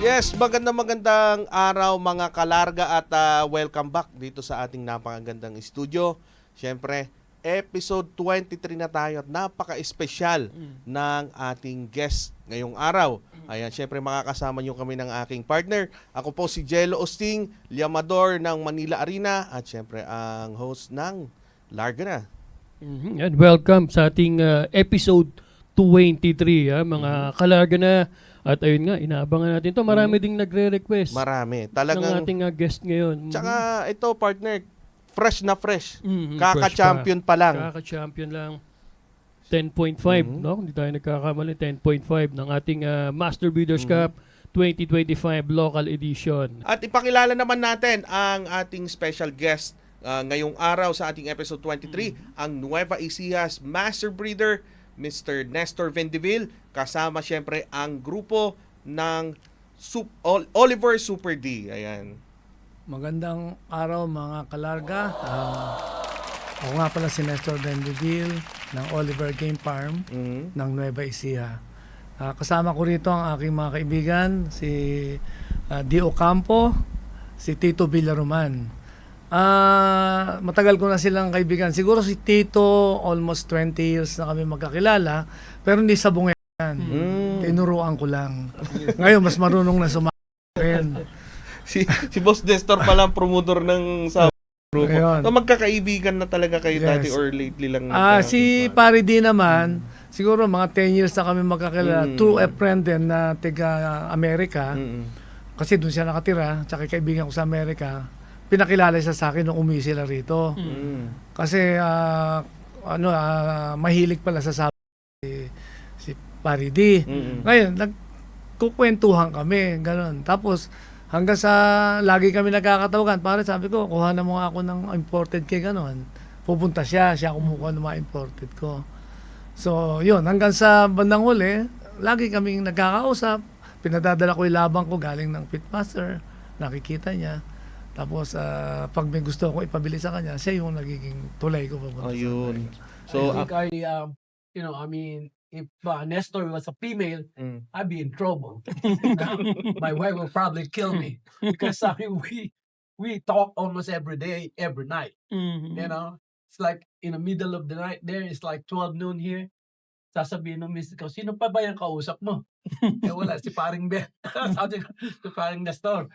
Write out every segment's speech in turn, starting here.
Yes, magandang araw mga kalarga at welcome back dito sa ating napakagandang studio. Siyempre, episode 23 na tayo at napaka-espesyal ng ating guest ngayong araw. Ayan, siyempre makakasama niyo kami ng aking partner. Ako po si Jello Osting, liamador ng Manila Arena at siyempre ang host ng Larga Na. And welcome sa ating episode 23, mga kalarga na. At ayun nga, inaabangan natin to. Marami ding nagre-request Marami. ng Talagang, ating guest ngayon. tsaka ito partner, fresh na fresh. Fresh Kaka-champion pa lang. Kaka-champion lang. 10.5, no? Hindi tayo nagkakamali. 10.5 ng ating Master Breeders' Cup 2025 Local Edition. At ipakilala naman natin ang ating special guest ngayong araw sa ating episode 23, ang Nueva Ecia's Master Breeder, Mr. Nestor Vendeville. Kasama siyempre ang grupo ng Oliver Super D. Ayan. Magandang araw mga kalarga. Ako nga pala si Nestor Vendeville ng Oliver Game Farm ng Nueva Ecija. Kasama ko rito ang aking mga kaibigan, si Di Ocampo, si Tito Villaroman. Matagal ko na silang kaibigan. Siguro si Tito, almost 20 years na kami magkakilala, pero hindi sa bungeran. Tinuruan ko lang. Ngayon, mas marunong na sumakin. Si Boss Nestor pala ang promotor ng sa grupo. Ayun. So, magkakaibigan na talaga kayo dati or lately lang? Si Pari D naman, siguro mga 10 years na kami magkakilala. Through a friend din na taga Amerika. Kasi doon siya nakatira, tsaka kaibigan ko sa Amerika. Pinakilala siya sa akin nung umuwi sila rito. Kasi mahilig pala sa sabi si Pari D. Ngayon, nagkukwentuhan kami, gano'n. Tapos, hanggang sa lagi kami nagkakatawagan, pare sabi ko, kuha na mo nga ako ng imported cake, gano'n. Pupunta siya kumukuha ng mga imported ko. So, yun, hanggang sa bandang huli, lagi kaming nagkakausap. Pinadadala ko yung labang ko galing ng pitmaster, nakikita niya. Tapos, pag may gusto ko ipabili sa kanya, siya yung nagiging tulay ko. Ayun. So, I think if Nestor was a female, I'd be in trouble. My wife will probably kill me because we talk almost every day, every night. You know, it's like in the middle of the night there, it's like 12 noon here. Sasabihin ng miss ko, sino pa ba yung kausap mo? Wala, si paring Ben. Sabi ko, si paring Nestor.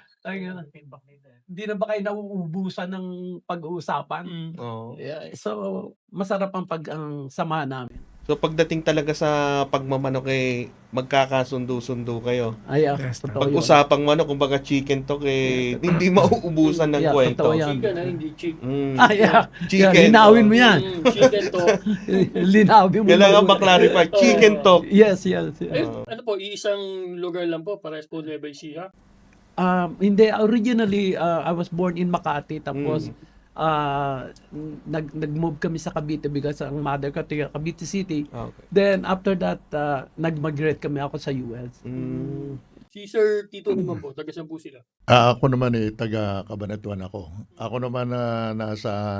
Hindi na ba kayo nauubusan ng pag-uusapan? Yeah, so, masarap ang sama namin. So pagdating talaga sa pagmamanok magkakasundo-sundo kayo. Pag-usapang manok, kumbaga chicken talk hindi mauubusan ng kwento. Chicken hindi chicken. Chicken. Linawin mo yan. Chicken to. Linawin mo. Kailangan maklarify. Chicken talk. Yes. Ano po, iisang lugar lang po para sa Nueva Ecija? Hindi, originally, I was born in Makati. Tapos, nag-move kami sa Cavite because ang mother ko taga Cavite City. Okay. Then, after that, nag-migrate kami ako sa US. Si Sir Tito naman po, taga saan po sila? Ako naman taga Cabanatuan ako. Ako naman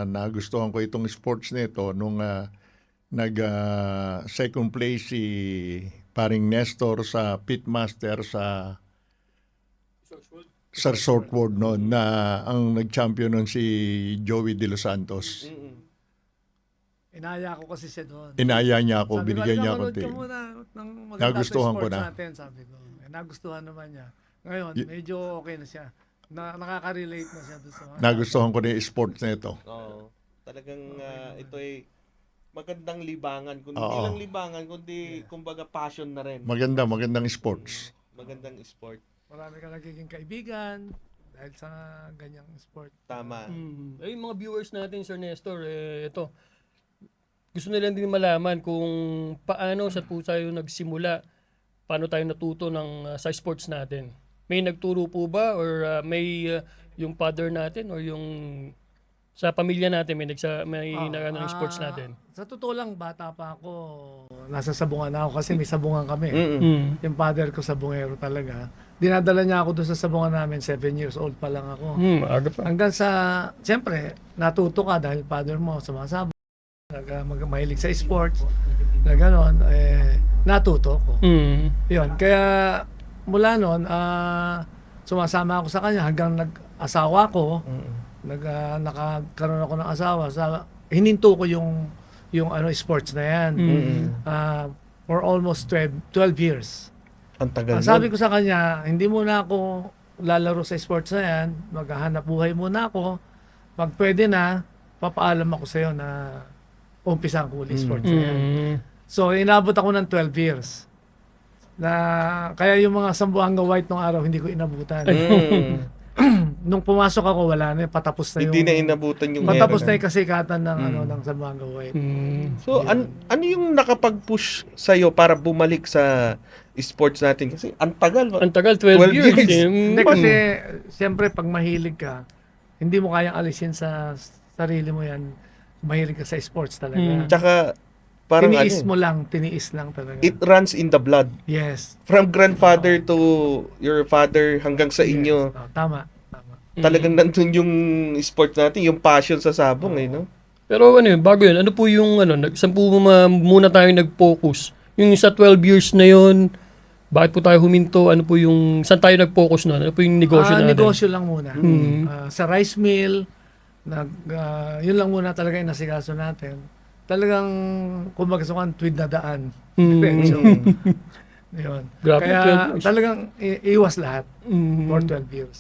nagustuhan ko itong sports nito nung second place si paring Nestor sa pitmaster sa Southward noon na ang nag-champion noon si Joey De Los Santos. Inaya ko kasi siya doon. Inaya niya ako, Sabi binigyan ko, niya ako. "Manood ka muna ng maganda Nagustuhan ko sports na. natin," sabi ko. Nagustuhan naman niya. Ngayon, medyo okay na siya. Nakaka-relate na siya doon sa Nagustuhan ko na yung sports nito. Oo. Talagang ito ay magandang libangan. Kundi Oo. lang libangan, kundi kumbaga passion na rin. Magandang sports. Magandang sport. Marami kang nagiging kaibigan dahil sa ganyang sport. Tama. Ay, mga viewers natin, Sir Nestor, ito. Gusto nila din malaman kung paano sa po tayo nagsimula, paano tayo natuto sa sports natin. May nagturo po ba or may yung father natin or yung sa pamilya natin may ng sports natin? Sa totoo lang, bata pa ako, nasa sabungan ako kasi may sabungan kami. Yung father ko sabungero talaga. Dinadala niya ako doon sa sabungan namin, 7 years old pa lang ako. Aga pa. Hanggang sa, siyempre, natuto ka dahil father mo sumasabong, mahilig sa sports, na gano'n, natuto ko. Yun, kaya mula noon, sumasama ako sa kanya hanggang nag-asawa ko. Nakakaroon ako ng asawa. Hininto ko yung sports na yan. For almost 12 years. Ang tagal Sabi ko sa kanya, hindi muna ako lalaro sa sports na yan. Maghahanap buhay muna ako. Pag pwede na, papaalam ako sa'yo na umpisan ko ulit sports na yan. So, inabot ako ng 12 years. Kaya yung mga Sambuanga White nung araw, hindi ko inabutan. Nung pumasok ako, wala na, patapos na yung... Hindi na inabutan yung Patapos era. na yung kasikatan ng Sambuanga White. So, ano yung nakapag-push sa'yo para bumalik sa sports natin? Kasi ang tagal. Ang tagal, 12 years. Hindi kasi, siyempre, pag mahilig ka, hindi mo kayang alisin sa sarili mo yan. Mahilig ka sa sports talaga. Tsaka, parang Tiniis lang talaga. it runs in the blood. Yes. From grandfather to your father hanggang sa inyo. Yes. Tama. Talagang nandun yung sport natin, yung passion sa sabong no? Pero bago yun, ano po yung, saan po muna tayo nag-focus? Yung sa 12 years na yun, bakit po tayo huminto? Ano po yung, saan tayo nag-focus na? Ano po yung negosyo natin? Negosyo lang muna. Sa rice mill, yun lang muna talaga yung nasikaso natin. Talagang, kumbaga sa tuwid na daan. Medyo. Yun. Grabe, Kaya 12 years. talagang iwas lahat for 12 years.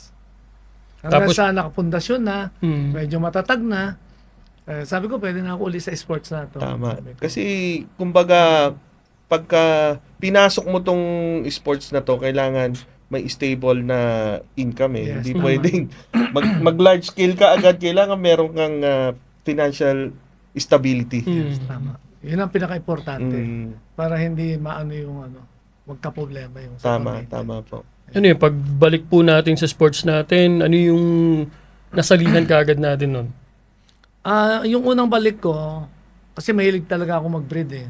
Hanggang Tapos- sa nakapundasyon na, Mm. medyo matatag na, sabi ko pwede na ako ulit sa sports na to. Tama. Sabi ko. Kasi, kumbaga, pagka pinasok mo tong sports na to, kailangan may stable na income Yes, Hindi tama. pwedeng mag-large scale ka agad. Kailangan meron kang financial stability. Yes, tama. Yun ang pinaka-importante. Mm, Para hindi maano yung magka-problema yung sa tama, pamilya. tama po. Pagbalik po natin sa sports natin, ano yung nasalihan kaagad natin nun? Yung unang balik ko, kasi mahilig talaga ako mag-breed eh.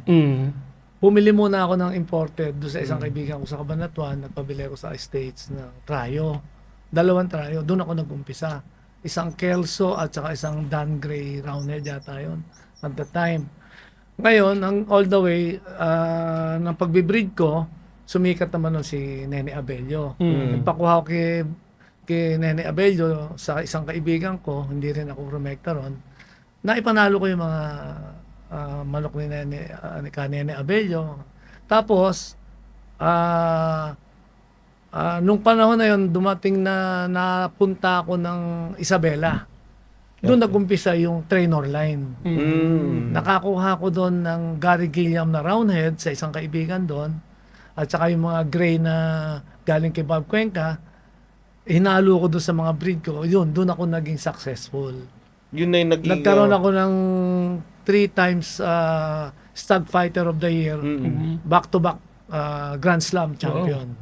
Bumili muna ako ng imported doon sa isang kaibigan ko sa Cabanatuan. Nagpabili ako sa States ng trayo. 2 trayo. Doon ako nag-umpisa. Isang Kelso at saka isang Dan Gray Roundhead yata yun at the time. Ngayon, all the way, ng pagbibreed ko, sumikat naman nun si Nene Abello. Nagpakuha ko kay Nene Abello sa isang kaibigan ko, hindi rin ako rumekta ron, na ipanalo ko yung mga manok ni Nene Abello. Tapos, nung panahon na yun, dumating na napunta ako ng Isabela. Doon nagumpisa yung trainer line. Nakakuha ko doon ng Gary Gilliam na roundhead sa isang kaibigan doon. At saka yung mga gray na galing kay Bob Cuenca, hinalo ko doon sa mga breed ko. Yun, doon ako naging successful. Yun na yung naging... Nagkaroon ako ng 3 times Stag Fighter of the Year, back-to-back Grand Slam champion.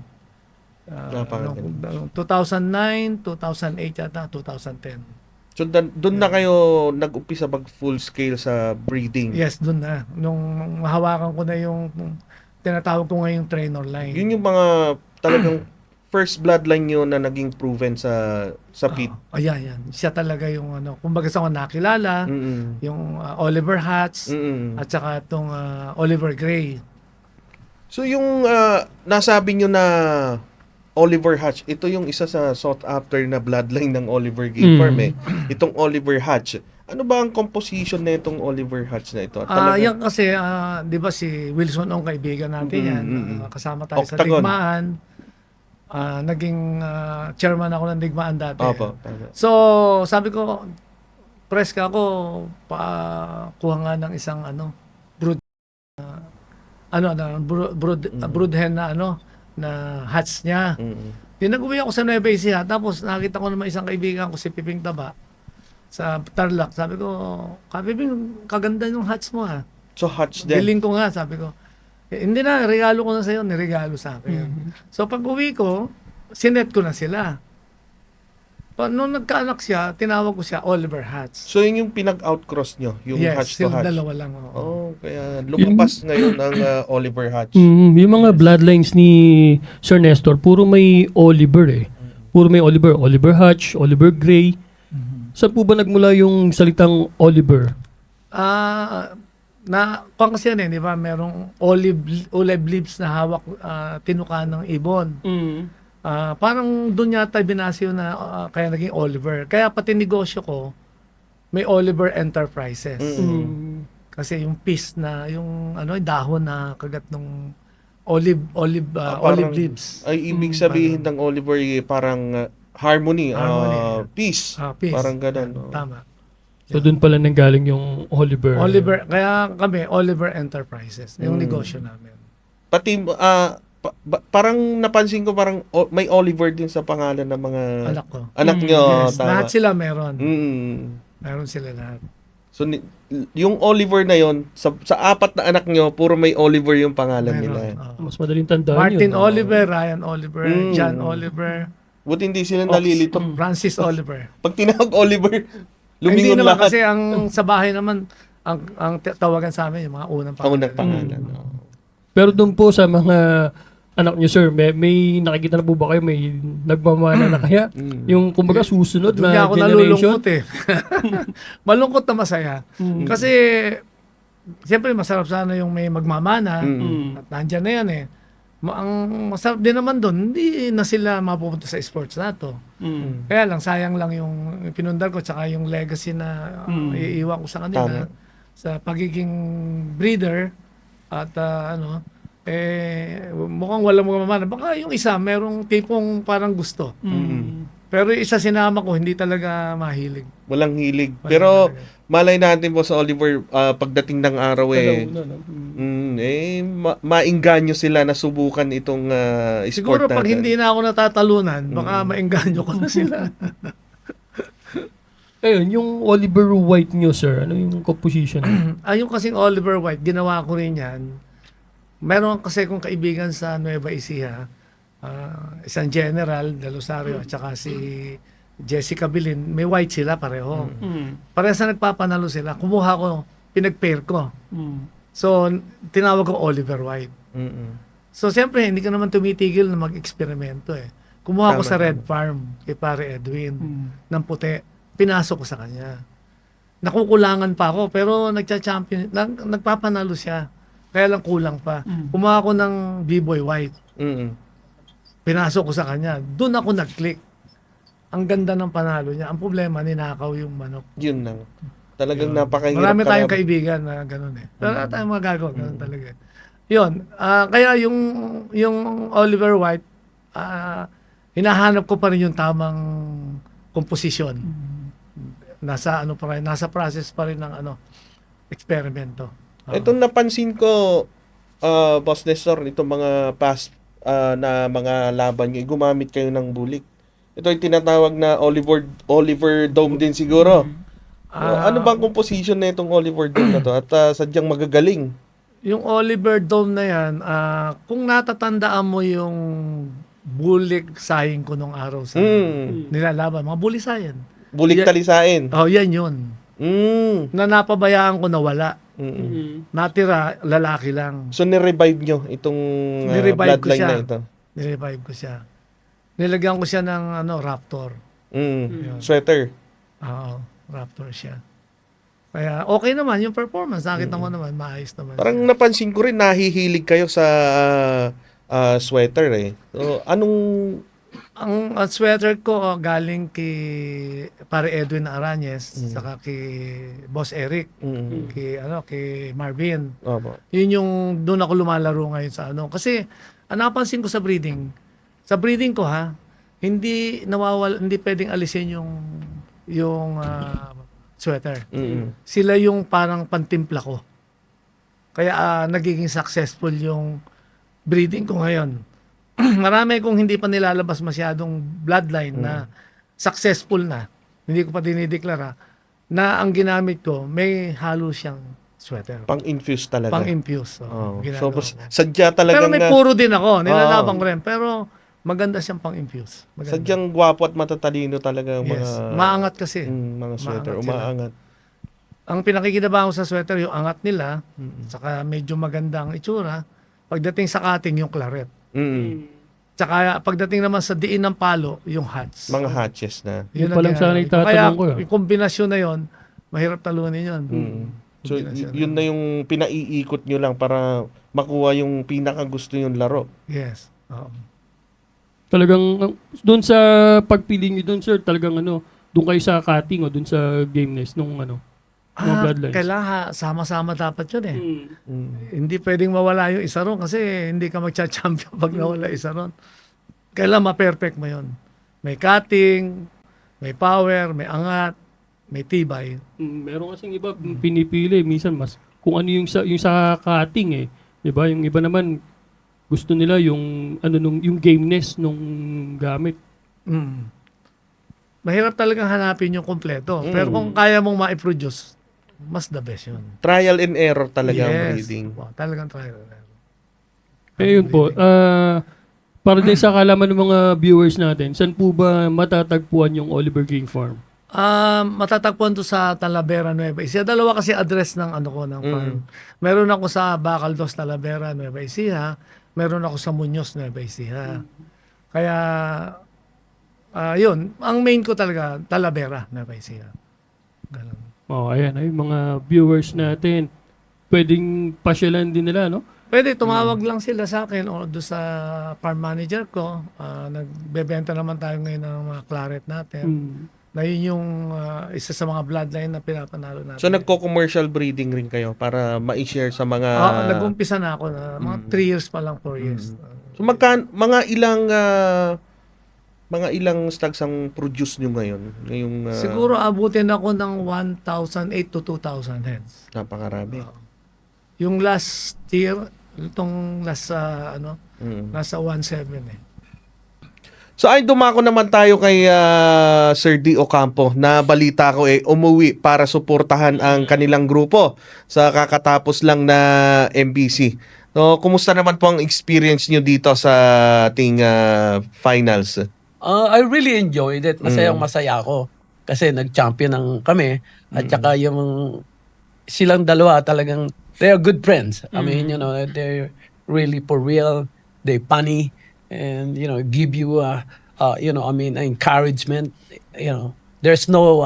Napakaganda. 2009, 2008 yata, 2010. So, doon na kayo nag-umpisa mag full scale sa breeding. Yes, doon na. Nung mahawakan ko na yung tinatawag ko ngayong trainer line. Yun yung mga talagang first bloodline nyo na naging proven sa pit. Ayan. Siya talaga yung kumbaga sa mga nakilala, yung Oliver Hatch, at saka itong Oliver Gray. So yung nasabi nyo na Oliver Hatch, ito yung isa sa sought after na bloodline ng Oliver Game Farm Itong Oliver Hatch. Ano ba ang composition na itong Oliver Hatch na ito? Yan kasi, di ba si Wilson ang kaibigan natin yan. Kasama tayo sa Octagon. Digmaan. Naging chairman ako ng Digmaan dati. Opo, tama. So, sabi ko, preska ako, kuha nga ng isang brood, brood hen na na hatch niya. Nag-uwi ako sa Nueva Ecija, tapos nakita ko naman isang kaibigan ko si Piping Taba sa Tarlac. Sabi ko, Kapiping, kaganda yung hatch mo ha. So Hatch din. Biling ko nga, sabi ko. Hindi na, regalo ko na sa'yo, niregalo sa akin. So pag uwi ko, sinet ko na sila. Nung nagkaanak siya, tinawag ko siya Oliver Hatch. So yun yung pinag-outcross nyo, yung Yes, Hatch to sila Hatch. dalawa lang. Oo. Oh, kaya lumabas ngayon ang Oliver Hatch. Yung mga bloodlines ni Sir Nestor, puro may Oliver Puro may Oliver. Oliver Hatch, Oliver Gray. Saan po ba nagmula yung salitang Oliver? kung kasi yan di ba, merong olive leaves na hawak, tinuka ng ibon. Parang doon yata binasyo na kaya naging Oliver. Kaya pati negosyo ko, may Oliver Enterprises. Kasi yung piece na, yung dahon na kagat ng olive Parang- leaves. Ay, ibig sabihin ng Oliver, parang harmony, peace. Peace. Parang ganun. no? Tama. So doon pala nanggaling yung Oliver. Kaya kami, Oliver Enterprises, yung negosyo namin. Pati, parang napansin ko parang may Oliver din sa pangalan ng mga Anak ko. anak nyo. Yes, Tama. lahat sila meron. Mm. Meron sila lahat. So, yung Oliver na yon sa 4 na anak nyo, puro may Oliver yung pangalan Meron. nila. Oo. Mas madaling tandaan Martin yun. Oliver, Ryan Oliver, Mm. John Oliver, Buti hindi sila nalilito. Francis Oliver. Pag tinawag Oliver, Hindi lumingon naman lahat. kasi ang sa bahay naman ang tawagan sa amin yung mga unang Ang unang pangalan. pangalan. no? Pero doon po sa mga anak niyo, sir, may nakikita na po ba kayo? May nagmamana na kaya? Yung kumbaga susunod Doon na nga ako generation? nalulungkot eh. Malungkot na masaya. Kasi siyempre masarap sana yung may magmamana at nandyan na yan eh. Ang masarap din naman doon, hindi na sila mapupunta sa sports na to. Kaya lang, sayang lang yung pinundar ko tsaka yung legacy na iiwan ko sa kanila Tama. sa pagiging breeder at mukhang walang mamamana. Baka yung isa, merong tipong parang gusto. Pero yung isa sinama ko, hindi talaga mahilig. Walang hilig. Walang Pero talaga. malay natin po sa Oliver, pagdating ng araw maingganyo sila na subukan itong Siguro sport pag natin. hindi na ako natatalunan, baka maengganyo ko na sila. Ayun, yung Oliver White nyo, sir, ano yung composition? Yung kasing Oliver White, ginawa ko rin yan. Meron kasi kong kaibigan sa Nueva Ecija, isang general de Rosario at saka si Jessica Bilin. May white sila pareho. Parehas na nagpapanalo sila. Kumuha ko, pinag-pair ko. So, tinawag ko Oliver White. So, siyempre, hindi ka naman tumitigil na mag-eksperimento eh. Kumuha ko Tama, sa Red Farm kay pare Edwin ng puti. Pinasok ko sa kanya. Nakukulangan pa ako pero nagpapanalo siya. Kaya lang kulang pa. Kumuha ko ng B-Boy White. Pinasok ko sa kanya. Doon ako nag-click. Ang ganda ng panalo niya. Ang problema, ninakaw yung manok. Yun lang. Talagang Yun. napakahirap. Marami tayong kalaban. kaibigan na gano'n eh. Pero wala tayong magagawa. Gano'n talaga. Yun. Kaya yung Oliver White, hinahanap ko pa rin yung tamang komposisyon. Nasa process pa rin ng eksperimento. Itong napansin ko, Boss Nestor, itong mga past na mga laban nyo, gumamit kayo ng bulik. Ito yung tinatawag na Oliver Dome din siguro. Ano bang composition na itong Oliver Dome na to? At sadyang magagaling. Yung Oliver Dome na yan, kung natatandaan mo yung bulik saying ko nung araw sa nilalaban, mga bulisayan. Bulik talisain. Oh, yan yun. Na napabayaan ko na wala. Natira, lalaki lang. So, nirevive nyo itong Nirevive ko bloodline siya. na ito. Nirevive ko siya. Nilagyan ko siya ng Raptor. Sweater. Oo, Raptor siya. Kaya okay naman yung performance. Nakita mo naman, maayos naman. Parang siya. napansin ko rin, nahihilig kayo sa sweater eh. So, Ang sweater ko galing kay pare Edwin Arañez, saka kay Boss Eric, kay Marvin. Opo. Yun yung doon ako lumalaro ngayon sa kasi napansin ko sa breeding ko hindi pwedeng alisin yung sweater. Sila yung parang pantimpla ko. Kaya nagiging successful yung breeding ko ngayon. Marami kong hindi pa nilalabas masyadong bloodline na successful na. Hindi ko pa dinideklara na ang ginamit ko may halo siyang sweater. Pang-infuse talaga. Pang-infuse. Oh. ginagawa So, ko. sadya talaga Pero may puro din ako. Nilalabang ko rin. Pero maganda siyang pang-infuse. Maganda. sadyang gwapo at matatalino talaga ang Yes. mga Maangat kasi. mga sweater. Maangat sila. Umaangat. Ang pinakikinabangan ko sa sweater, yung angat nila, saka medyo maganda ang itsura. Pagdating sa cutting, yung claret. Tsaka pagdating naman sa diin ng palo, yung hats. Mga hatches na. Yun ang pa lang sana ginagawa ko. itatanong ko. Kaya yung kombinasyon na yon, mahirap talunin yun. So, Hindi na siya yun na yung pinaiikot nyo lang para makuha yung pinakagusto yung laro. Yes. Oo. Talagang doon sa pagpili niyo doon, sir, talagang doon kayo sa cutting o doon sa gameness nung mga bloodlines. Kailangan sama-sama dapat yun eh. Mm. Hindi pwedeng mawala yung isa ron kasi hindi ka magcha-champion pag nawala isa ron. Kailangan ma-perfect mo yun. May cutting, may power, may angat, may tibay. Meron kasing iba pinipili minsan mas kung ano yung sa cutting eh. 'Di ba? Yung iba naman gusto nila yung yung gameness nung gamit. Mm. Mahirap talagang hanapin yung kompleto. Pero kung kaya mong ma-produce, mas the best yun. Trial and error talaga ang breeding. Wow, talagang trial and error. Yun po. Para din sa kalaman ng mga viewers natin, saan po ba matatagpuan yung Oliver Game Farm? Matatagpuan to sa Talavera, Nueva Ecija. Dalawa kasi address ng ng farm. Meron ako sa Bacaldos, Talavera, Nueva Ecija. Meron ako sa Muñoz, Nueva Ecija. Kaya, yun. Ang main ko talaga, Talavera, Nueva Ecija. Ganun. Ayan. Ay, mga viewers natin. Pwedeng pasyalan din nila, no? Pwede, tumawag lang sila sa akin o doon sa farm manager ko. Nagbebenta naman tayo ngayon ng mga claret natin. Na yun yung isa sa mga bloodline na pinapanalo natin. So, nagko-commercial breeding rin kayo para ma-share sa mga... Nag-umpisa na ako na mga 3 years pa lang, 4 years. So, mga ilang stags ang produce nyo ngayon? Siguro abutin ako ng 1,008 to 2,000 heads. Napakarami. Yung last year, itong nasa 1,700 eh. So ay dumako naman tayo kay Sir D. Ocampo na balita ko umuwi para suportahan ang kanilang grupo sa kakatapos lang na MBC. So kumusta naman po ang experience nyo dito sa ating finals? I really enjoyed it. Masaya ako. Kasi nag-champion kami. At saka yung silang dalawa talagang, they are good friends. I mean, they're really for real. They funny. And, give you, encouragement. There's no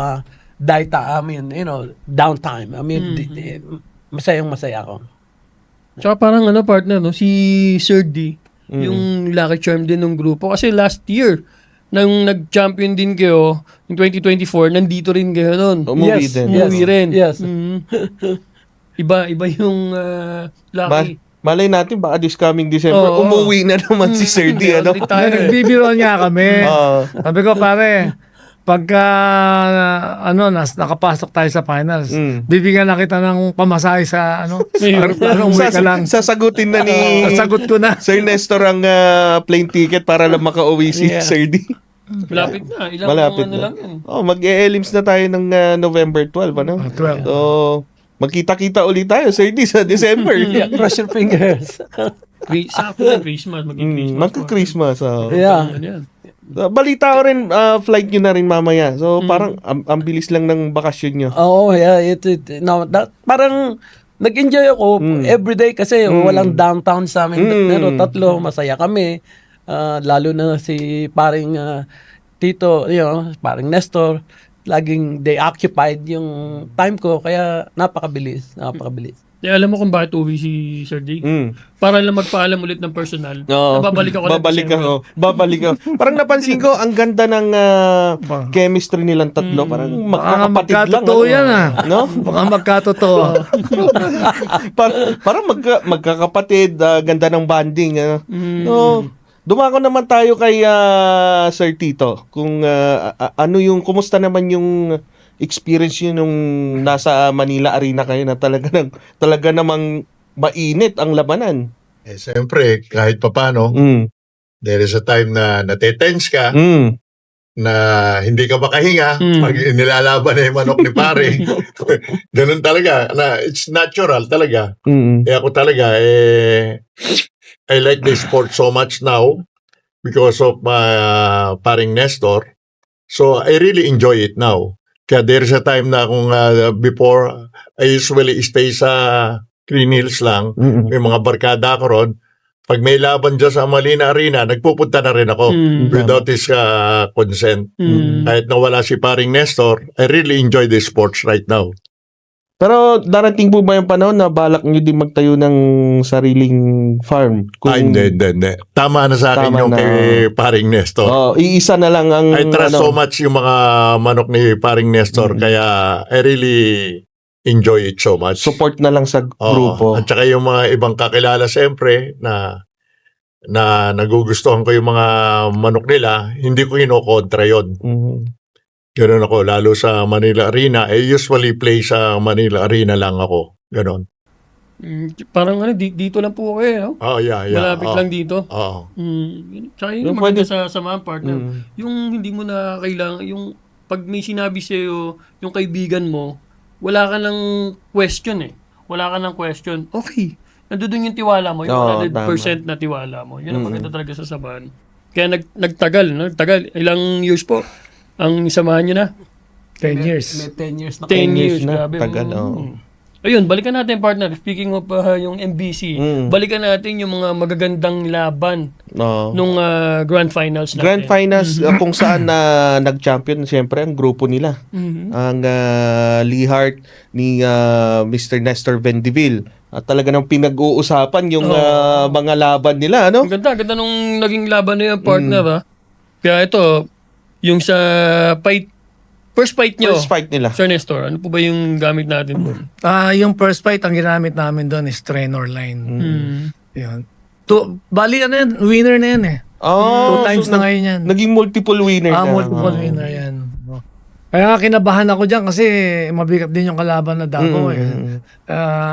downtime. I mean, masaya ako. Tsaka parang partner, no? Si Sir D, yung lucky charm din ng grupo. Kasi last year, nang nag-champion din kayo, in 2024, nandito rin kayo nun. Umuwi din. Umuwi rin. Yes. Iba yung lucky. Malay natin baka this coming December, umuwi na naman si Sir D. Nagbibiroan niya kami. Sabi ko, pare, pagka nakapasok tayo sa finals, bibigyan na kita ng pamasahe sa para umuwi ka lang. Sasagutin na ni Sagot ko na. Sir Nestor ang plane ticket para lang makauwi si Sir D. Malapit na. Malapit na. Lang yan. Mag-e-elims na tayo ng November 12, 12. So, magkita-kita ulit tayo, Sir D, sa December. Cross your fingers. Sakto na Christmas. Magka-Christmas. Yeah. Balita ko rin, flight nyo na rin mamaya. So, parang ang bilis lang ng bakasyon nyo. Oo, yeah. Parang nag-enjoy ako everyday kasi walang downtown sa amin. Tatlo, masaya kami. Lalo na si paring Tito, paring Nestor. Laging they occupied yung time ko, kaya napakabilis. Alam mo kung bakit uwi si Sir D? Para lang magpaalam ulit ng personal. Babalik ako. Babalik ako. Parang napansin ko, ang ganda ng chemistry nilang tatlo. Parang magkakapatid lang. Magkatotoo yan No? Baka magkatotoo. Parang magkakapatid, ganda ng bonding. No? Dumako naman tayo kay Sir Tito. Kung kumusta naman yung experience nyo nung nasa Manila Arena kayo na talaga namang mainit ang labanan. Siyempre, kahit papano, there is a time na natetense ka, na hindi ka makahinga pag nilalaban na yung manok ni pare. Ganun talaga. It's natural talaga. Ako talaga, I like the sport so much now because of paring Nestor. So, I really enjoy it now. Kaya there's a time na kung before, I usually stay sa Green Hills lang. May mga barkada ako ron. Pag may laban dyan sa Malina Arena, nagpupunta na rin ako without his consent. Kahit nawala si paring Nestor, I really enjoy the sports right now. Pero darating po ba yung panahon na balak nyo din magtayo ng sariling farm? Ay, hindi. Tama na sa akin Tama yung na. kay paring Nestor. Iisa na lang ang I trust so much yung mga manok ni paring Nestor, kaya I really enjoy it so much. support na lang sa Oo. grupo. At saka yung mga ibang kakilala siyempre na nagugustuhan ko yung mga manok nila, hindi ko kinokontra yun. Mhm. Ganun ako, lalo sa Manila Arena. Usually play sa Manila Arena lang ako. Ganun. Parang dito lang po kayo, no? Oh, yeah. Malapit Oo. lang dito. Oo. Tsaka Yung yung maganda pwede- sa samahan partner. Yung hindi mo na kailangan, yung pag may sinabi sa'yo, yung kaibigan mo, wala ka ng question eh. Wala ka ng question. Okay. Nandun yung tiwala mo, yung Oo, 100% na tiwala mo. Yun ang maganda talaga sa samahan. Kaya nagtagal, no? Nagtagal. Ilang years po ang samahan nyo na? 10 years. May 10 years na. 10 years, na. grabe. Tagal, Ayun, balikan natin partner. Speaking of yung MBC, balikan natin yung mga magagandang laban Oo. nung grand finals natin. Grand Finals kung saan na nag-champion siyempre ang grupo nila. Ang Lehart ni Mr. Nestor Vendiville. At talaga nang pinag-uusapan yung mga laban nila, ano? Ang ganda nung naging laban na yung partner ha. Kaya ito, yung sa first fight nyo, First fight nila. Sir Nestor, ano po ba yung gamit natin doon? Yung first fight, ang ginamit namin doon is trainer line. Yun. Bali, ano yan, winner na yan eh. Oh, 2 times na ngayon yan. Naging multiple winner na. Multiple winner yan. Kaya kinabahan ako dyan kasi mabigat din yung kalaban na Davao eh.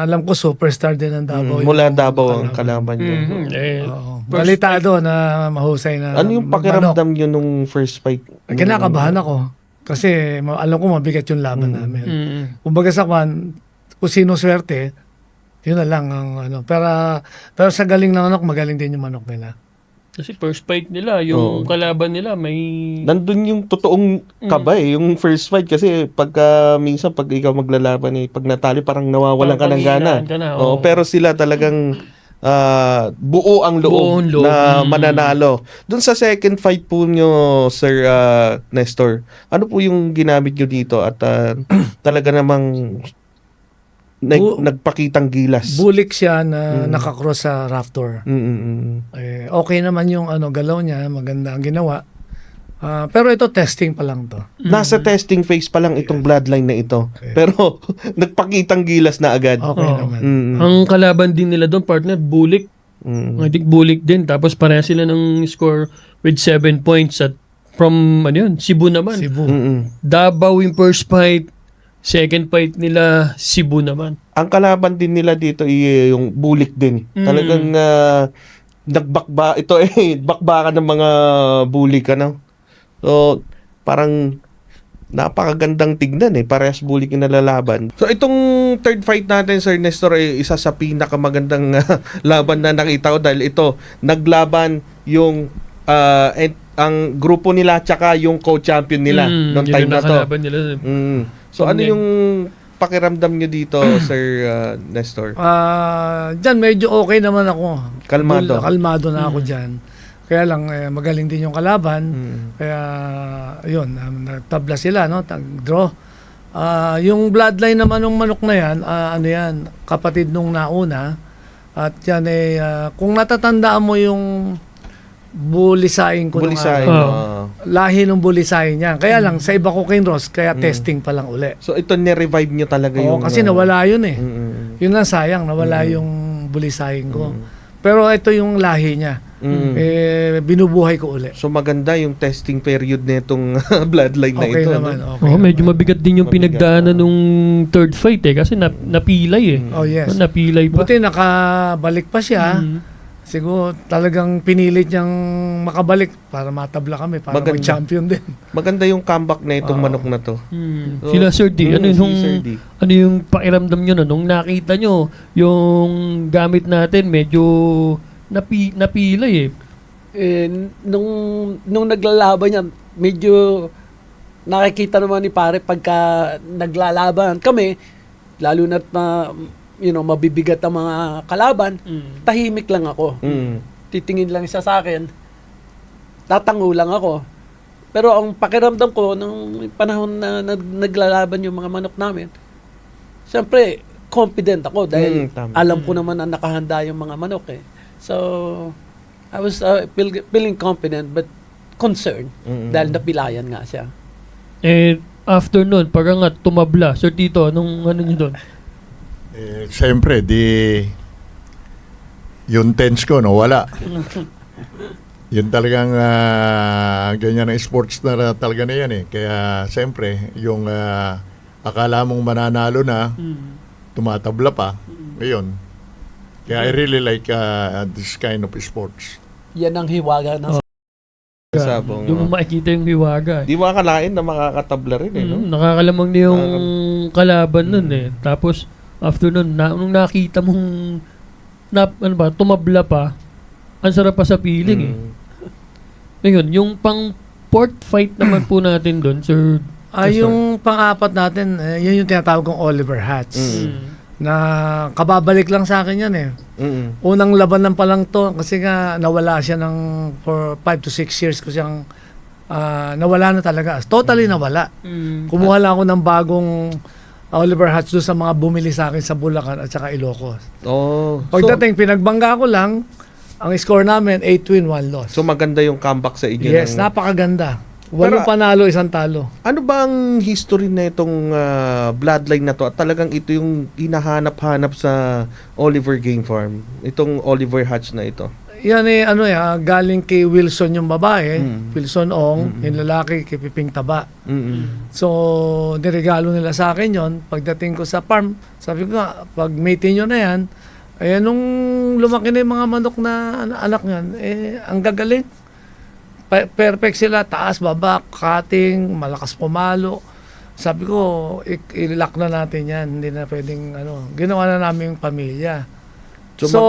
Alam ko superstar din ang Davao. Mula Davao ang kalaban niya. Balitado na mahusay na Ano yung pakiramdam nyo nung first fight? Kinakabahan ako. Kasi alam ko mabigat yung laban namin. Kumbaga sa kwan, kung sino swerte, yun na lang ang ano. Pero sa galing ng manok, magaling din yung manok nila. Kasi first fight nila, yung kalaban nila may... Nandun yung totoong kaba yung first fight kasi minsan pag ikaw maglalaban pag natali parang nawawalan ka ng gana. Pero sila talagang buo ang Buong loob loob. na mananalo. Doon sa second fight po nyo, Sir Nestor, ano po yung ginamit nyo dito at talaga namang nagpakitang gilas? Bulik siya na nakakross sa Raptor. Mm-mm. Okay naman yung galaw niya, maganda ang ginawa. Pero ito testing pa lang to. Nasa testing phase pa lang itong bloodline na ito. Pero nagpakitang gilas na agad. Okay naman. Ang kalaban din nila doon, partner, Bulik. I think Bulik din. Tapos pareha sila ng score with 7 points at from Cebu naman. Cebu. Davao yung first fight. Second fight nila, Cebu naman. Ang kalaban din nila dito yung Bulik din. Talagang bakbakan ng mga Bulik, ano? So, parang napakagandang tignan parehas Bulik yung nalalaban. So, itong third fight natin, Sir Nestor, ay isa sa pinakamagandang laban na nakita ko dahil ito, naglaban yung ang grupo nila tsaka yung co-champion nila noong yun time yung na to. nakalaban nila. So, ano yung pakiramdam nyo dito, Sir Nestor? Diyan medyo okay naman ako. Kalmado. Kalmado na ako diyan. Kaya lang magaling din yung kalaban. Kaya yun, nagtabla sila draw. Yung bloodline naman ng manok na yan, kapatid nung nauna. At yan kung natatandaan mo yung bulisain ko Bulisain. lahi ng bulisain niya. Kaya lang sa iba ko kay Ross, kaya testing pa lang uli. So, ito ni-revive nyo talaga yung... Kasi nawala yun eh. Yun ang sayang, nawala yung bulisain ko. Pero ito yung lahi niya. Binubuhay ko uli. So, maganda yung testing period nitong bloodline na Okay ito. naman, No? okay. Medyo mabigat din yung pinagdaanan nung third fight kasi napilay Oh yes. Napilay pa. Buti nakabalik pa siya. Siguro talagang pinilit niyang makabalik para matabla kami, para Maganda. mag-champion din. Maganda yung comeback na itong manok na to. So, Sila Sir D, si Sir D. ano yung pakiramdam nyo nung nakita nyo yung gamit natin medyo napilay Nung naglalaban niya, medyo nakikita naman ni pare pagka naglalaban kami, lalo na't mabibigat ang mga kalaban, tahimik lang ako. Titingin lang siya sa akin, tatango lang ako. Pero ang pakiramdam ko, nung panahon na naglalaban yung mga manok namin, Siyempre, confident ako dahil tama. alam ko naman na nakahanda yung mga manok eh. So, I was feeling confident but concerned dahil napilayan nga siya. Eh, after nun, pag nga tumabla, Sir Tito, anong ano nyo doon? Siyempre, yung tense ko, no, wala. Yun talagang ganyan ang sports na talaga na yan eh. Kaya siyempre, yung akala mong mananalo na, tumatabla pa. Ngayon, kaya I really like this kind of sports. Yan ang hiwaga ng Sabong, Yung makikita yung hiwaga. di ba akalain na makakatabla rin eh, no? Nakakalamang na yung kalaban nun eh. Tapos, after nun, nung nakita mong tumabla pa, ang sarap pa sa feeling eh. Ngayon, yung pang port fight naman po natin doon, Sir. Yung pang-apat natin, yun yung tinatawag kong Oliver Hatch. Na kababalik lang sa akin yan eh. Unang labanan pa lang to kasi nga nawala siya for 5 to 6 years ko siyang nawala na talaga. Totally nawala. Kumuha lang ako ng bagong Oliver Hatch doon sa mga bumili sa akin sa Bulacan at saka Ilocos. Oh. Pagdating, pinagbangga ko lang, ang score namin, 8 win, 1 loss. So maganda yung comeback sa inyo. Yes, ng- napakaganda. Walong Pero- panalo, isang talo. Ano ba ang history na itong bloodline na to? At talagang ito yung hinahanap-hanap sa Oliver Game Farm. Itong Oliver Hatch na ito. Yan galing kay Wilson yung babae, Wilson Ong, yung lalaki kay Piping Taba. So, niregalo nila sa akin yon. Pagdating ko sa farm, sabi ko nga, pag mate nyo na yan, nung lumaki na yung mga manok na anak niyan, ang gagaling. Perfect sila, taas, baba, cutting, malakas pumalo. Sabi ko, i-lock na natin yan. Hindi na pwedeng, ginawa na namin yung pamilya. So,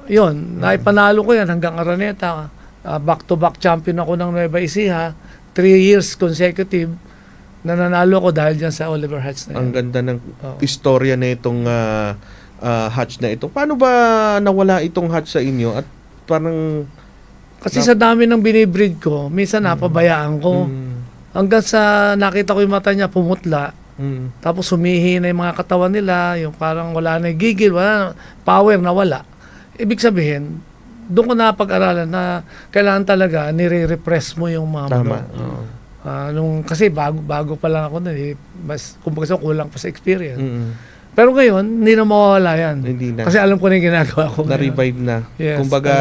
yun, naipanalo ko yan hanggang Araneta. Back-to-back champion ako ng Nueva Ecija. 3 years consecutive na nanalo ko dahil dyan sa Oliver Hatch na Ang yan. ganda ng istorya na itong Hatch na ito. Paano ba nawala itong Hatch sa inyo? At parang... Kasi sa dami ng binibreed ko, minsan napabayaan ko. Hanggang sa nakita ko yung mata niya pumutla, tapos humihi na yung mga katawan nila, yung parang wala na yung gigil, wala na, power na wala. Ibig sabihin, doon ko napag-aralan na kailangan talaga nire-repress mo yung mga Tama. manok. Kasi bago pa lang ako na kumbaga kulang pa sa experience. Pero ngayon, hindi na mawawala yan. Hindi na. Kasi alam ko na yung ginagawa ko. ngayon. Na-revive na. Yes, Kumbaga,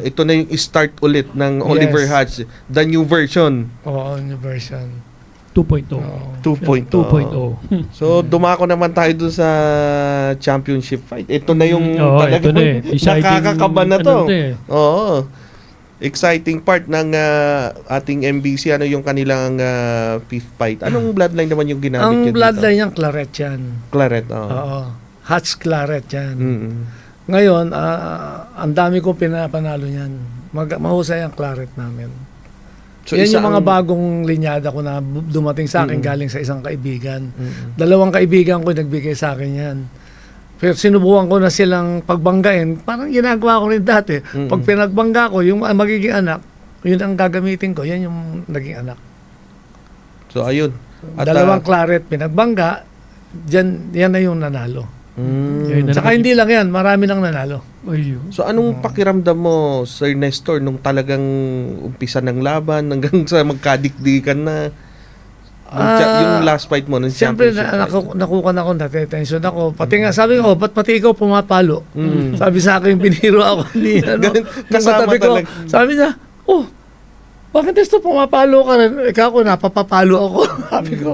ito na yung start ulit ng Oliver Yes. Hatch. The new version. Oo, new version. 2.0. Oo. 2.0. 2.0. So, dumako naman tayo dun sa championship fight. Ito na yung Oo, ito na eh. Deciding, nakakakaba na to. ano na eh. Oo. Exciting part ng ating MBC. Ano yung kanilang fifth fight? Anong bloodline naman yung ginamit Ang niya dito? bloodline niyang Claret yan. Claret. Oo. Oo. Hatch Claret yan. Mm. Ngayon, ang dami kong pinapanalo niyan. Mahusay ang Claret namin. So, yan isa yung mga ang- bagong linyada ko na dumating sa akin galing sa isang kaibigan. 2 kaibigan ko nagbigay sa akin yan. Pero sinubukan ko na silang pagbanggain. Parang ginagawa ko rin dati. Pag pinagbangga ko, yung magiging anak, yun ang gagamitin ko. Yan yung naging anak. So, ayun. At, 2 Claret pinagbangga, yan na yung nanalo. Yun na Saka hindi lang yan, marami nang nanalo. Ayun. So, anong pakiramdam mo, Sir Nestor, nung talagang umpisa ng laban hanggang sa magkadikdikan na yung last fight mo ng Siyempre, championship fight? nakukan ako, natetension ako. Pati nga, sabi ko, ba't pati ikaw pumapalo? Sabi sa akin, biniro ako ni, Ganun, ng kasama katabi ko. talaga. Sabi niya, bakit ito pumapalo ka rin? Ikaw ako, napapapalo ako. Sabi ko.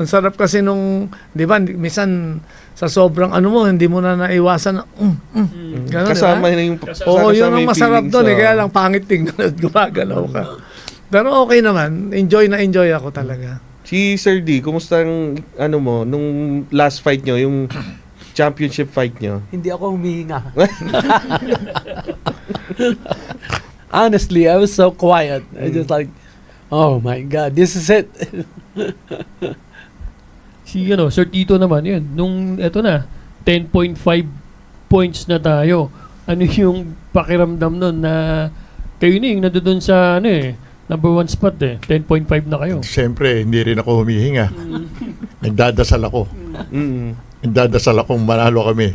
Ang sarap kasi nung, di ba, minsan sa sobrang mo, hindi mo na naiwasan na, Ganun, Kasama di ba? na yung Oo, yun kasama ang yung masarap feelings, doon eh. oo. Kaya lang pangit tingnan at gumagalaw ka. Pero okay naman. Enjoy na enjoy ako talaga. Si Sir D, kumusta ang mo nung last fight nyo, yung championship fight nyo? Hindi ako humihinga. Honestly, I was so quiet. I just like, oh my God, this is it. Si Sir Tito naman yun. Nung eto na, 10.5 points na tayo. Ano yung pakiramdam nun na kayo na yung nandoon sa number 1 spot 10.5 na kayo. Siyempre, hindi rin ako humihinga. Nagdadasal ako. Dadasal akong manalo kami.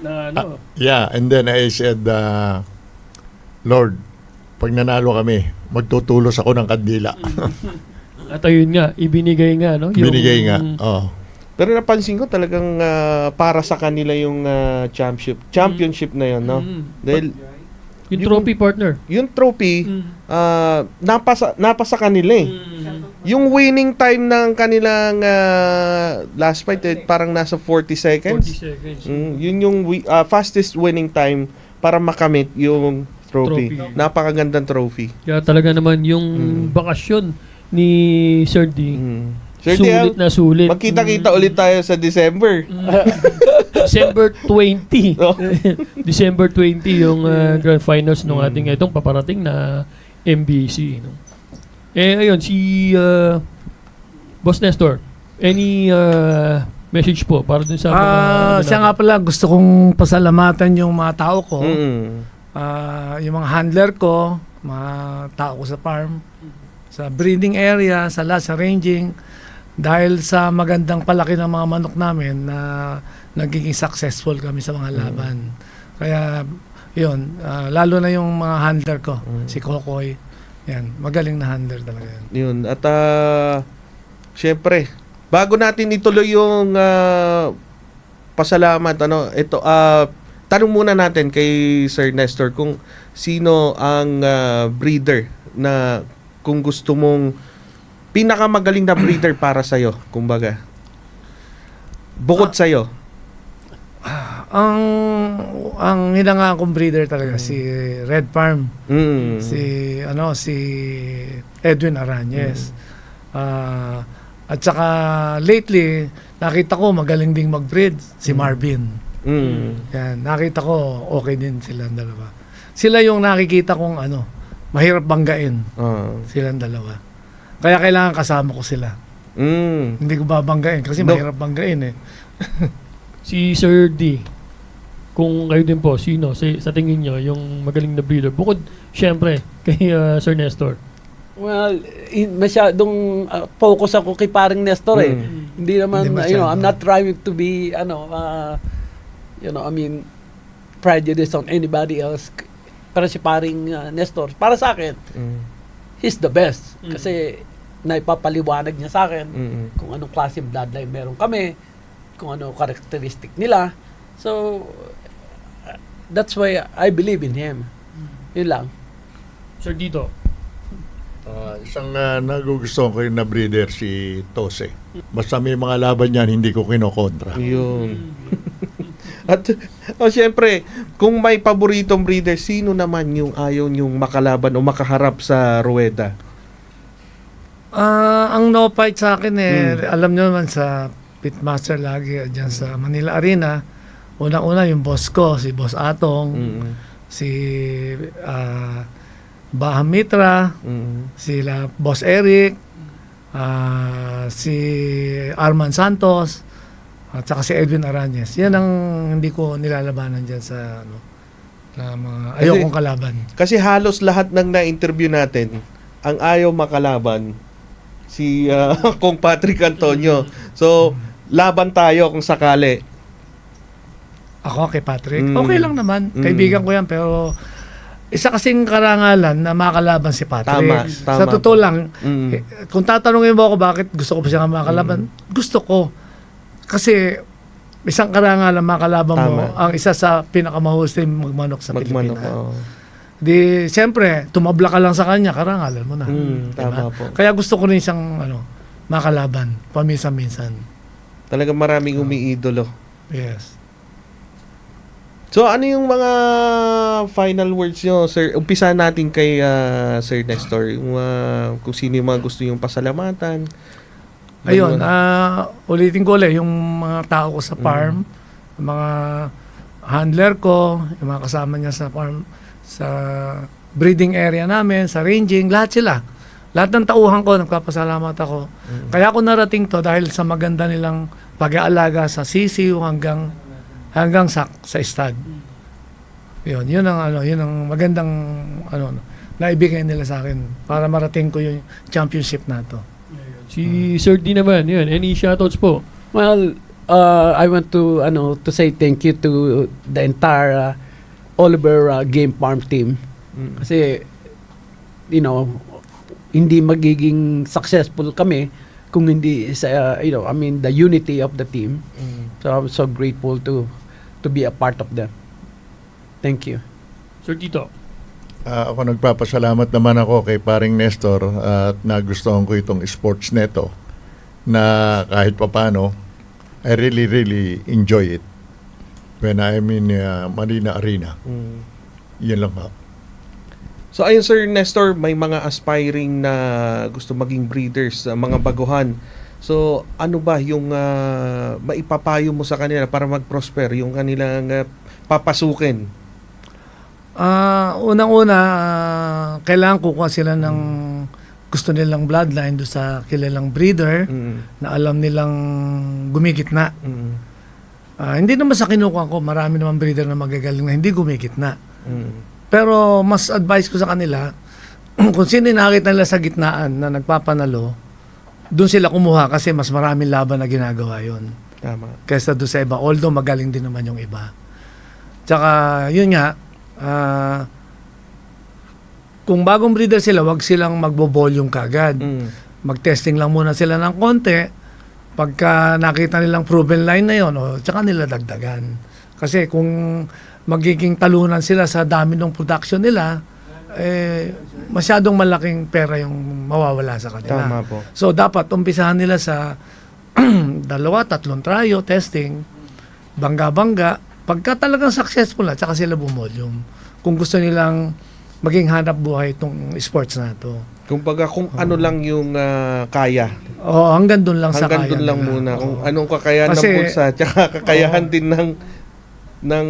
Na ano, Yeah, and then I said, Lord, pag nanalo kami, magtutulos ako ng kandila. at ayun nga, ibinigay nga, no? Binigay nga. Oh. Pero napansin ko talagang para sa kanila yung championship na yun, no? Dahil Yung trophy partner. yung trophy, napasa kanila eh. Yung winning time ng kanilang last fight, parang nasa 40 seconds. 40 seconds. Yun yung fastest winning time para makamit yung trophy. Trophy. Napakagandang trophy. Kaya talaga naman yung bakasyon ni Sir D, Sir sulit Del, na sulit. magkita-kita ulit tayo sa December. December 20. No? December 20 yung grand finals ng ating itong paparating na MBC. No? Ayun, si Boss Nestor, any message po para dun sa mga... Siya nga pala, gusto kong pasalamatan yung mga tao ko. Yung mga handler ko, mga tao ko sa farm, sa breeding area, sa lahat, sa ranging, dahil sa magandang palaki ng mga manok namin na nagiging successful kami sa mga laban. Kaya, yun, lalo na yung mga handler ko, si Kokoy, yan, magaling na handler talaga yan. Yun. At syempre, bago natin ituloy yung pasalamat, ito, tanong muna natin kay Sir Nestor kung sino ang breeder na kung gusto mong pinakamagaling na breeder para sa'yo, kumbaga. Bukod sa'yo. Ang hinangaan kong breeder talaga si Red Farm, si Edwin Arañez. At saka lately nakita ko magaling ding mag-breed si Marvin. Yan, nakita ko okay din silang dalawa. Sila yung nakikita kong mahirap banggain. Silang dalawa. Kaya kailangan kasama ko sila. Hindi ko babanggain kasi mahirap banggain eh. Si Sir D, kung kayo din po, sino sa tingin nyo yung magaling na breeder? Bukod, syempre, kay Sir Nestor. Well, masyadong focus ako kay paring Nestor eh. Hindi naman, Hindi I'm not trying to be, prejudice on anybody else. Pero si paring Nestor, para sa akin, he's the best. Kasi naipapaliwanag niya sa akin kung anong klaseng bloodline meron kami, kung ano characteristic nila. So, that's why I believe in him. Yun lang. Sir Dito. Isang nagugustuhan ko yung na breeder si Tose. Basta may mga laban yan, hindi ko kinokontra. Yun. At syempre, kung may paboritong breeder, sino naman yung ayaw niyong makalaban o makaharap sa ruweda? Ang no fight sa akin alam nyo naman sa Pitmaster lagi dyan sa Manila Arena, unang-una yung boss ko, si Boss Atong, si Baham Mitra, sila Boss Eric, si Arman Santos, at saka si Edwin Arañez. Yan ang hindi ko nilalabanan dyan sa na mga ayokong kalaban. Kasi halos lahat ng na-interview natin, ang ayaw makalaban si Kong Patrick Antonio. So, laban tayo kung sakali. Ako kay Patrick, okay lang naman. Kaibigan ko yan, pero isa kasing karangalan na makalaban si Patrick. Tama Sa totoo lang, kung tatanungin mo ako bakit gusto ko pa siya makalaban, gusto ko. Kasi isang karangalan makalaban mo ang isa sa pinakamahusay magmanok sa Pilipinas. Di, siyempre, tumabla ka lang sa kanya, karangalan mo na. Tama po. Kaya gusto ko rin siyang makalaban, paminsan-minsan. Talagang maraming umiidolo. Yes. So, ano yung mga final words nyo, sir? Umpisa natin kay Sir Nestor. Yung, kung sino yung mga gusto yung pasalamatan. Ayun, ulitin ko ulit, yung mga tao ko sa farm, yung mga handler ko, yung mga kasama niya sa farm, sa breeding area namin, sa ranging, lahat sila. Lahat ng tauhan ko, nagpapasalamat ako. Kaya ako narating to dahil sa maganda nilang pag-aalaga sa sisiw hanggang sa stud. Yun ang magandang naibigay nila sa akin para marating ko yung championship na to. Si Sir D naman, yun. Any shoutouts po? Well, I want to say thank you to the entire Oliver Game Farm team. Kasi, hindi magiging successful kami kung hindi sa, the unity of the team. So I'm so grateful to be a part of them. Thank you. Sir Tito. Ako nagpapasalamat naman ako kay paring Nestor at nagustuhan ko itong sports neto na kahit papano I really enjoy it when I'm in Marina Arena. Yun lang po. So ayun Sir Nestor, may mga aspiring na gusto maging breeders, mga baguhan. So ano ba yung maipapayo mo sa kanila para mag-prosper yung kanilang papasukin? Unang-una, kailangan kukuha sila ng gusto nilang bloodline do sa kilalang breeder na alam nilang gumigitna. Hindi naman sa kinukuha ko, marami naman breeder na magagaling na hindi gumigitna. Pero mas advice ko sa kanila, kung sino yung nakita nila sa gitnaan na nagpapanalo, doon sila kumuha kasi mas maraming laban na ginagawa yon Tama. kaysa doon sa iba. Although magaling din naman yung iba. Tsaka, yun nga, kung bagong breeder sila, wag silang magbo-volume kagad. Mag-testing lang muna sila ng konti. Pagka nakita nilang proven line na yun, tsaka nila dagdagan. Kasi kung magiging talunan sila sa dami ng production nila, masyadong malaking pera yung mawawala sa kanila. Tama po. So, dapat umpisahan nila sa 2-3 tryo, testing, bangga-bangga. Pagka talagang successful na, tsaka sila bumolium. Kung gusto nilang maging hanap buhay itong sports na to. Kumbaga kung ano lang yung kaya. Oo, hanggang doon lang sa Hanggang kaya doon lang nila. muna. Oo. Kung anong kakayahan ng Kasi- bulsa, tsaka kakayahan din ng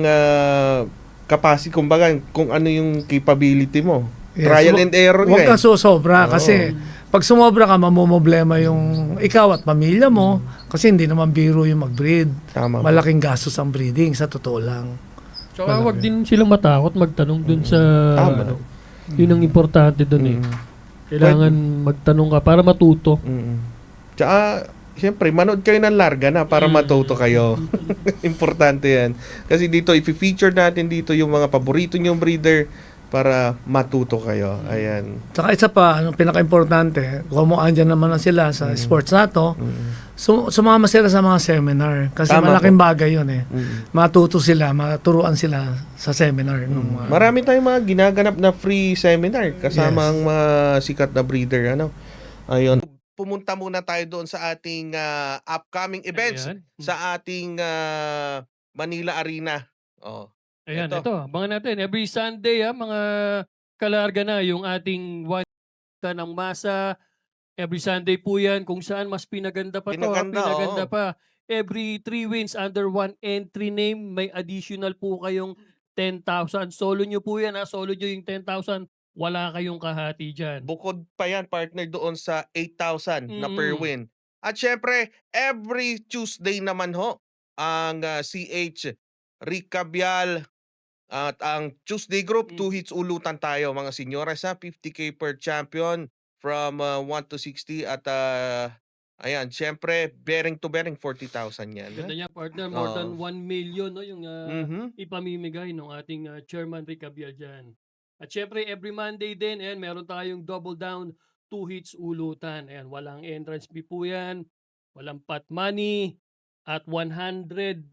capacity. Kumbaga kung ano yung capability mo. Yes, Trial and error Huwag nga kang susobra Oo. kasi pag sumobra ka, mamumblema yung ikaw at pamilya mo kasi hindi naman biro yung mag-breed. Tama. Malaking gastos ang breeding, sa totoo lang. Tsaka wag din silang matakot magtanong dun sa Tama. yun ang importante dun eh. Kailangan magtanong ka para matuto. Tsaka, siyempre, manood kayo ng larga na para matuto kayo. Importante yan. Kasi dito, i-feature natin dito yung mga paborito nyong breeder para matuto kayo. Ayan. Tsaka isa pa, ang pinaka-importante, kung mo andyan naman na sila sa sports na to, sumama sila sa mga seminar. Kasi Tama malaking bagay yun eh. Matuto sila, maturuan sila sa seminar. Marami tayong mga ginaganap na free seminar kasama ang mga sikat na breeder. Ayun. Pumunta muna tayo doon sa ating upcoming events Ayan. sa ating Manila Arena. Oh. Ayan, Ito. ito. Abangan natin. Every Sunday, mga kalarga na yung ating one ng masa. Every Sunday po yan. Kung saan mas pinaganda pa to. Pinaganda, oo. Pa. Every 3 wins under one entry name, may additional po kayong 10,000. Solo nyo po yan. Solo nyo yung 10,000. Wala kayong kahati dyan. Bukod pa yan, partner, doon sa 8,000 na per Mm. win. At syempre, every Tuesday naman ho, ang CH Ricabial at ang Tuesday group, 2 hits ulutan tayo mga senyores, 50K per champion from 1 to 60 at ayan, syempre, bearing to bearing, 40,000 yan. Ganda niya, partner. More Oo. than 1 million no, yung Mhm. ipamimigay ng ating Chairman Rick Abial dyan. At syempre, every Monday din, ayan, meron tayong double down, 2 hits ulutan. Ayan, walang entrance fee po yan, walang pot money, at 100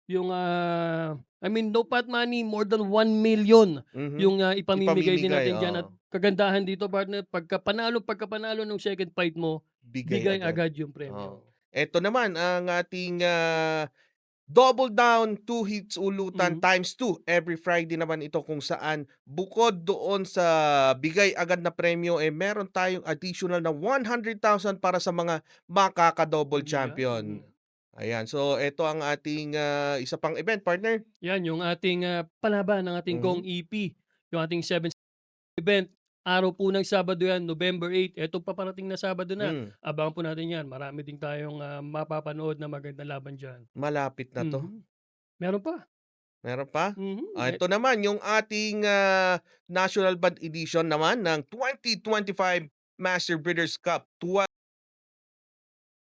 yung, no pot money, more than 1 million Mhm. yung ipamimigay din natin dyan. At oo. kagandahan dito, partner, pagka panalo ng second fight mo, bigay agad yung premyo. Oo. Ito naman ang ating double down, 2 hits ulutan times 2 every Friday naman ito, kung saan bukod doon sa bigay agad na premyo, meron tayong additional na 100,000 para sa mga makaka-double champion. Ayan, so ito ang ating isa pang event, partner. Yan, yung ating palaban ng ating Gong EP, yung ating 7 event. Araw po ng Sabado yan, November 8. Ito paparating na Sabado na. Abangan po natin yan. Marami din tayong mapapanood na magandang laban dyan. Malapit na to. Meron pa. Meron pa? Mhm. Ito naman yung ating National Band Edition naman ng 2025 Master Breeders' Cup.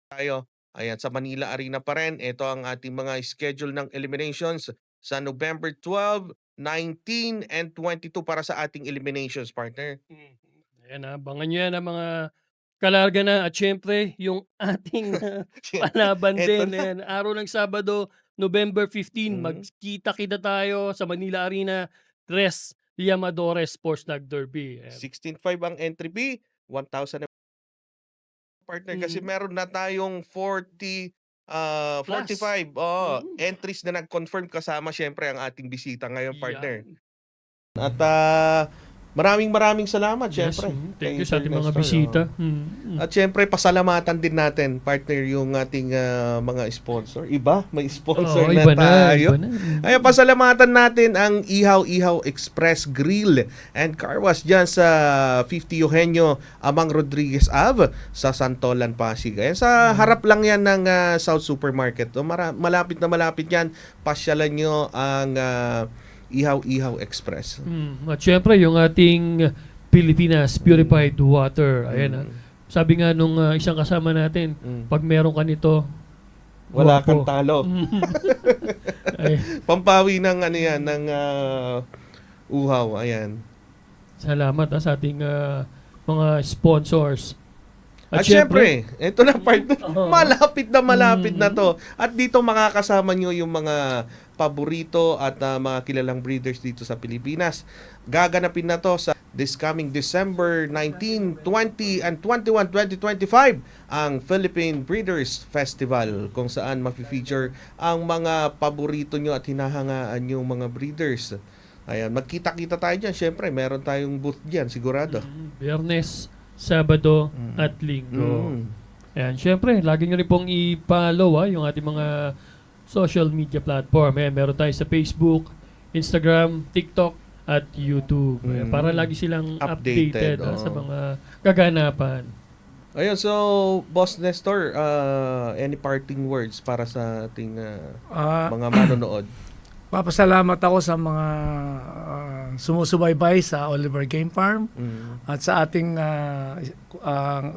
Tayo Ayan, sa Manila Arena pa rin. Ito ang ating mga schedule ng eliminations sa November 12, 19, and 22 para sa ating eliminations, partner. Ayan, abangan nyo yan ang mga kalarga na. At syempre, yung ating palaban Eto din. na. Ayan, araw ng Sabado, November 15, Mhm. magkita-kita tayo sa Manila Arena, Tres Llamadores Sports Nag Derby. Ayan. 16.5 ang entry fee, 1,000 partner kasi meron na tayong 45 entries na nag-confirm kasama syempre ang ating bisita ngayon, partner. Yan. At maraming salamat Yes, syempre. thank kay you sa Sir ating mga Nestor, bisita. At syempre pasalamatan din natin, partner, yung ating mga sponsor. Iba, may sponsor na iba tayo. iba na. Ay, pasalamatan natin ang Ihaw Express Grill and Car Wash dyan sa 50 Eugenio Amang Rodriguez Ave sa Santolan, Pasig. Ayan, sa harap lang yan ng South Supermarket. So, malapit na malapit yan. Pasyalan nyo ang Ihaw Express. At syempre, yung ating Pilipinas Purified Water. Ayan, sabi nga nung isang kasama natin, pag meron ka nito, Wala kang guwapo. talo. Ay, Pampawi ng ano yan, ng uhaw. Ayan. salamat sa ating mga sponsors. At syempre, ito na partner, malapit na to. At dito makakasama nyo yung mga paborito at mga kilalang breeders dito sa Pilipinas. Gaganapin na to sa this coming December 19, 20, and 21, 2025 ang Philippine Breeders Festival kung saan mafe-feature ang mga paborito nyo at hinahangaan yung mga breeders. Ayan, magkita-kita tayo dyan. Syempre, meron tayong booth dyan, sigurado. Biyernes, Sabado, at Linggo. Ayan, syempre, lagi nyo rin pong i-follow yung ating mga social media platform. Ayan, meron tayo sa Facebook, Instagram, TikTok, at YouTube. Ayan, para lagi silang updated sa mga kaganapan. Ayun, so, Boss Nestor, any parting words para sa ating mga manonood? Papasalamat ako sa mga sumusubaybay sa Oliver Game Farm at sa ating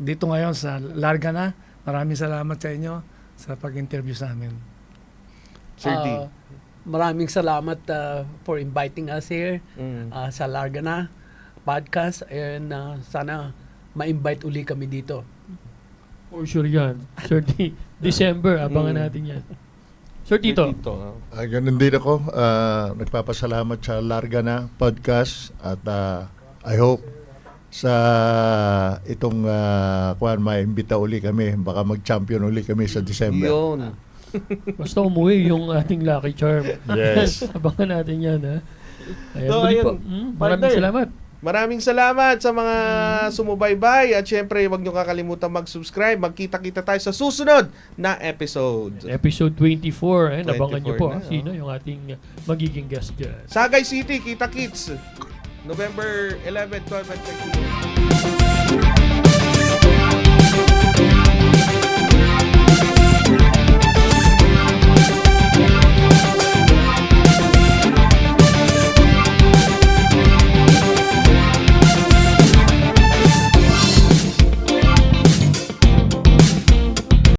dito ngayon sa Larga na. Maraming salamat sa inyo sa pag-interview sa amin. Sir D. Maraming salamat for inviting us here sa Larga na podcast, and sana ma-invite uli kami dito. For sure yan. Sir D, December, abangan natin yan. Sir Tito. Ganun din ako. Nagpapasalamat sa Larga na podcast at I hope sa itong maimbita uli kami. Baka mag-champion uli kami sa December. Yun. Basta umuwi yung ating Lucky Charm. Yes. Abangan natin yan, ha? Ayan, So, muli ayun, po. Maraming partner. salamat. Maraming salamat sa mga sumubaybay at syempre huwag nyo kakalimutan mag-subscribe. Magkita-kita tayo sa susunod na episode. Episode 24. Ayan, abangan nyo 24 po na, sino yung ating magiging guest dyan. Sagay City, Kita Kids, November 11, 12, and 13.